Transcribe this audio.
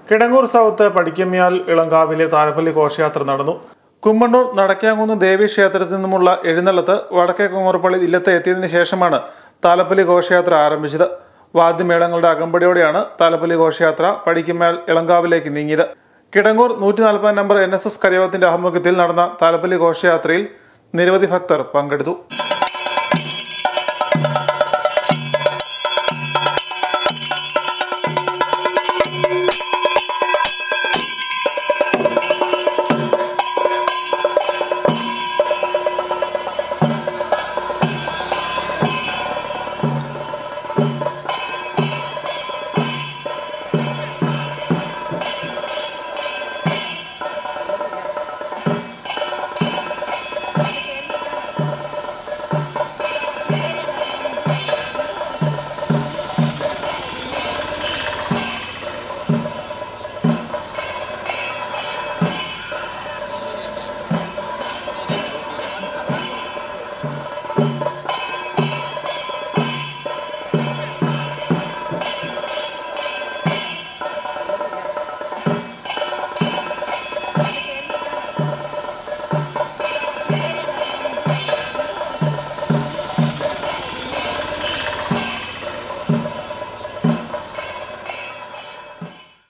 Kidangoor south പടിക്കമ്യാൽ ഇളങ്കാവിലെ താലപ്പൊലി ഘോഷയാത്ര നടന്നു. കുമ്മണ്ണൂർ നടക്കാങ്കുന്ന് ദേവീ ക്ഷേത്രത്തിൽ നിന്നുമുള്ള എഴുന്നള്ളത്ത് വടക്കേ കുങ്ങൂർപ്പള്ളി ഇല്ലത്ത് എത്തിയതിനു ശേഷമാണ് താലപ്പൊലി ഘോഷയാത്ര ആരംഭിച്ചത്. വാദ്യമേളങ്ങളുടെ അകമ്പടിയോടെയാണ് താലപ്പൊലി ഘോഷയാത്ര പടിക്കമ്യാൽ ഇളങ്കാവിലേക്ക് നീങ്ങിയത്. കിടങ്ങൂർ 140 നമ്പർ NSS കരയോഗത്തിന്റെ ആഭിമുഖ്യത്തിൽ നടന്ന താലപ്പൊലി ഘോഷയാത്രയിൽ നിരവധി ഭക്തർ പങ്കെടുത്തു.